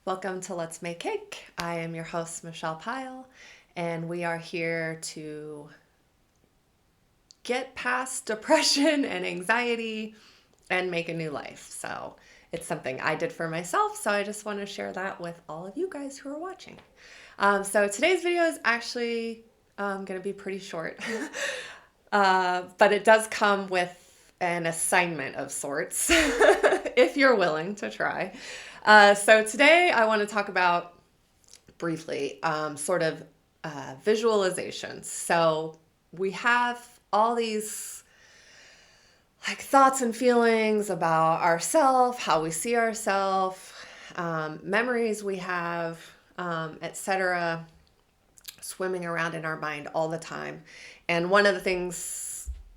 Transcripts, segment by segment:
Welcome to Let's Make Cake. I am your host, Michelle Pyle, and we are here to get past depression and anxiety and make a new life. So it's something I did for myself, so I just want to share that with all of you guys who are watching. So today's video is actually going to be pretty short, but it does come with an assignment of sorts, if you're willing to try. So today I want to talk about briefly sort of visualizations. So we have all these like thoughts and feelings about ourselves, how we see ourselves, memories we have, etc., swimming around in our mind all the time. And one of the things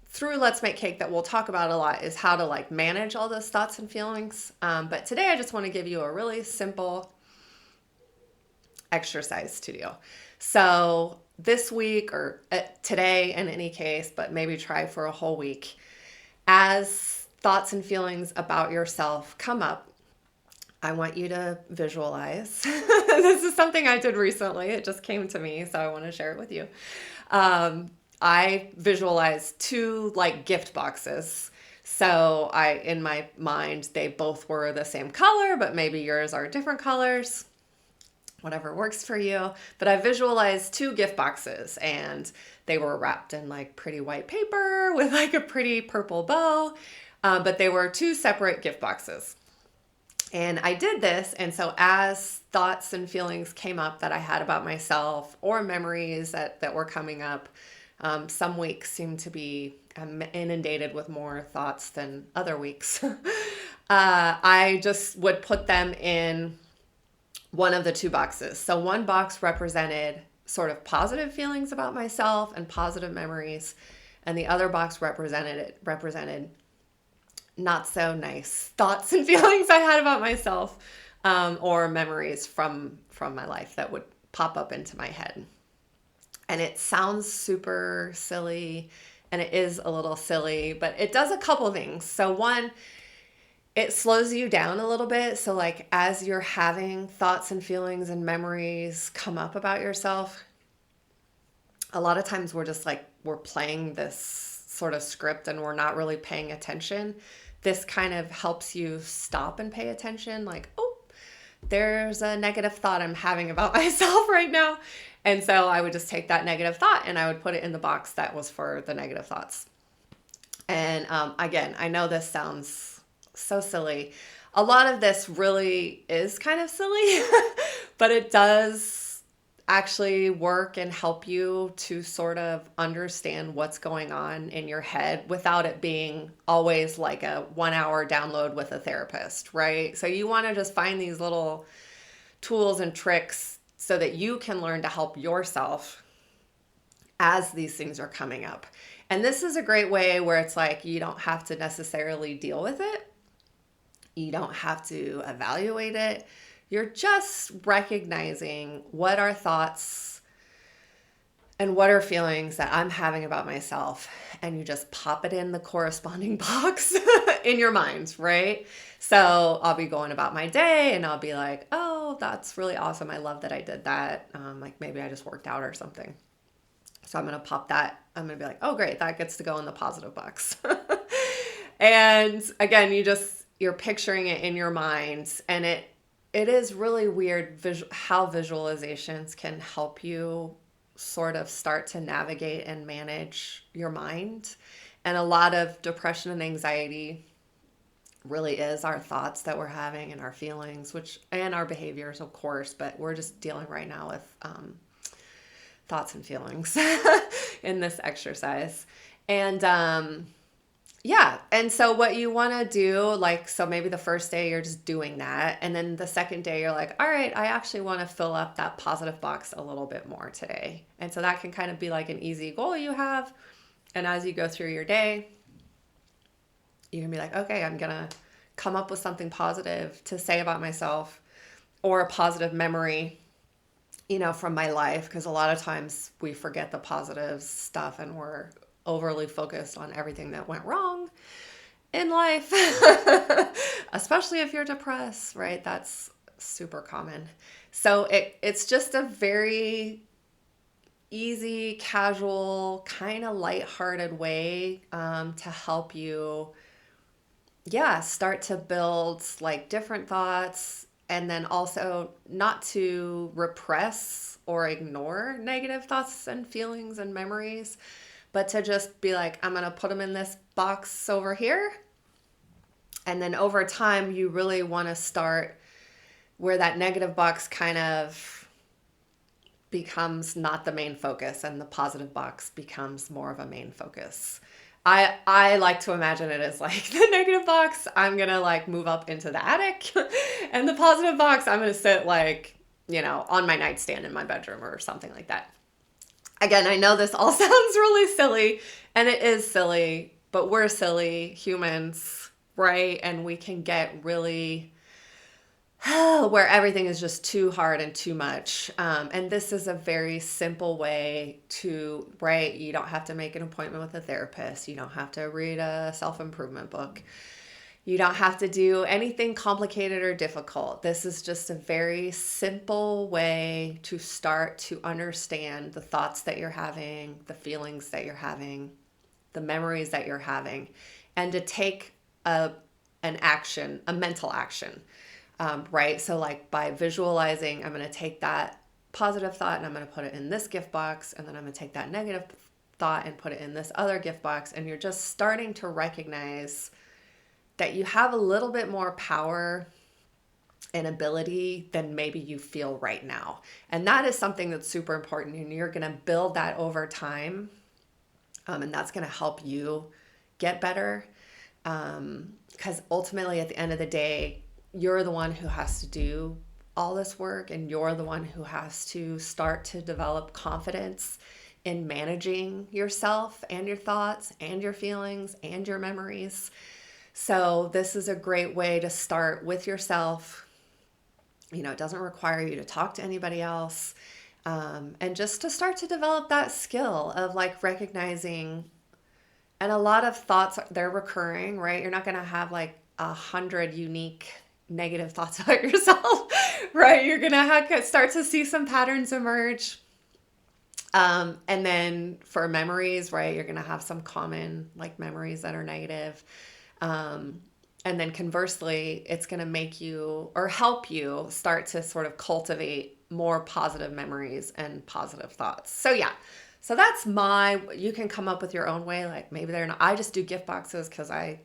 through Let's Make Cake that we'll talk about a lot is how to like manage all those thoughts and feelings. But today I just want to give you a really simple exercise to do. So this week or today in any case, but maybe try for a whole week, as thoughts and feelings about yourself come up, I want you to visualize. This is something I did recently. It just came to me, so I want to share it with you. I visualized two like gift boxes. So in my mind, they both were the same color, but maybe yours are different colors, whatever works for you. But I visualized two gift boxes and they were wrapped in like pretty white paper with like a pretty purple bow. But they were two separate gift boxes. And I did this. And so as thoughts and feelings came up that I had about myself or memories that were coming up, some weeks seemed to be inundated with more thoughts than other weeks. I just would put them in one of the two boxes. So one box represented sort of positive feelings about myself and positive memories, and the other box represented not so nice thoughts and feelings I had about myself, or memories from my life that would pop up into my head. And it sounds super silly, and it is a little silly, but it does a couple things. So one, it slows you down a little bit. So like as you're having thoughts and feelings and memories come up about yourself, a lot of times we're playing this sort of script and we're not really paying attention. This kind of helps you stop and pay attention, like, oh, there's a negative thought I'm having about myself right now. And so I would just take that negative thought and I would put it in the box that was for the negative thoughts. And again, I know this sounds so silly. A lot of this really is kind of silly, but it does actually work and help you to sort of understand what's going on in your head without it being always like a 1 hour download with a therapist, right? So you want to just find these little tools and tricks so that you can learn to help yourself as these things are coming up. And this is a great way where it's like you don't have to necessarily deal with it. You don't have to evaluate it. You're just recognizing what are thoughts and what are feelings that I'm having about myself. And you just pop it in the corresponding box in your mind, right? So I'll be going about my day and I'll be like, oh, that's really awesome. I love that I did that. Like maybe I just worked out or something. So I'm going to pop that. I'm going to be like, oh, great. That gets to go in the positive box. And again, you're picturing it in your mind, and it is really weird how visualizations can help you sort of start to navigate and manage your mind. And a lot of depression and anxiety really is our thoughts that we're having and our feelings, and our behaviors, of course, but we're just dealing right now with thoughts and feelings in this exercise. And yeah. And so what you want to do, like, so maybe the first day you're just doing that. And then the second day you're like, all right, I actually want to fill up that positive box a little bit more today. And so that can kind of be like an easy goal you have. And as you go through your day, you can be like, okay, I'm going to come up with something positive to say about myself or a positive memory, from my life. Because a lot of times we forget the positive stuff and we're overly focused on everything that went wrong in life, especially if you're depressed, right? That's super common. So it's just a very easy, casual, kind of lighthearted way to help you, yeah, start to build like different thoughts, and then also not to repress or ignore negative thoughts and feelings and memories, but to just be like, I'm going to put them in this box over here. And then over time, you really want to start where that negative box kind of becomes not the main focus and the positive box becomes more of a main focus. I like to imagine it as like the negative box, I'm gonna like move up into the attic, and the positive box, I'm gonna sit like, on my nightstand in my bedroom or something like that. Again, I know this all sounds really silly, and it is silly, but we're silly humans, right? And we can get really where everything is just too hard and too much. And this is a very simple way to, right? You don't have to make an appointment with a therapist. You don't have to read a self-improvement book. You don't have to do anything complicated or difficult. This is just a very simple way to start to understand the thoughts that you're having, the feelings that you're having, the memories that you're having, and to take an action, a mental action. Right? So like by visualizing, I'm going to take that positive thought and I'm going to put it in this gift box. And then I'm going to take that negative thought and put it in this other gift box. And you're just starting to recognize that you have a little bit more power and ability than maybe you feel right now. And that is something that's super important. And you're going to build that over time. And that's going to help you get better. Because ultimately at the end of the day, you're the one who has to do all this work, and you're the one who has to start to develop confidence in managing yourself and your thoughts and your feelings and your memories. So this is a great way to start with yourself. It doesn't require you to talk to anybody else. And just to start to develop that skill of like recognizing, and a lot of thoughts, they're recurring, right? You're not going to have like 100 unique negative thoughts about yourself, right? You're gonna start to see some patterns emerge. And then for memories, right, you're gonna have some common like memories that are negative. And then conversely, it's gonna make you or help you start to sort of cultivate more positive memories and positive thoughts. So yeah. So that's you can come up with your own way. Like maybe they're not, I just do gift boxes because I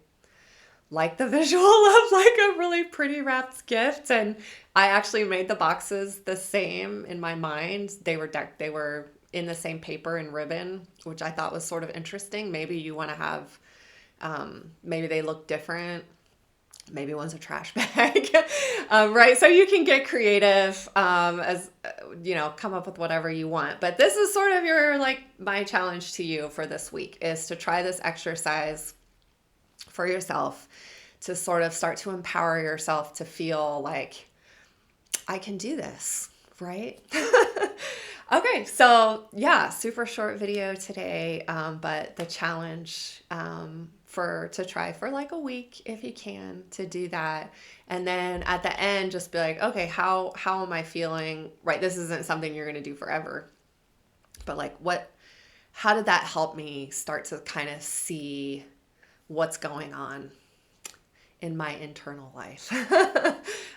like the visual of like a really pretty wrapped gift. And I actually made the boxes the same in my mind. They were in the same paper and ribbon, which I thought was sort of interesting. Maybe you want to have, maybe they look different. Maybe one's a trash bag, right? So you can get creative, as come up with whatever you want. But this is sort of my challenge to you for this week is to try this exercise for yourself, to sort of start to empower yourself to feel like I can do this, right? Okay, so yeah, super short video today, but the challenge to try for like a week if you can to do that, and then at the end just be like, okay, how am I feeling? Right, this isn't something you're going to do forever, but like how did that help me start to kind of see what's going on in my internal life?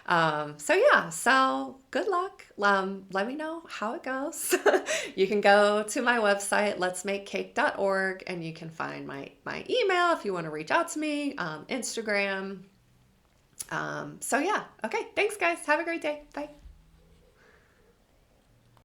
So good luck. Let me know how it goes. You can go to my website, letsmakecake.org, and you can find my email if you want to reach out to me, Instagram. Okay, thanks guys. Have a great day. Bye.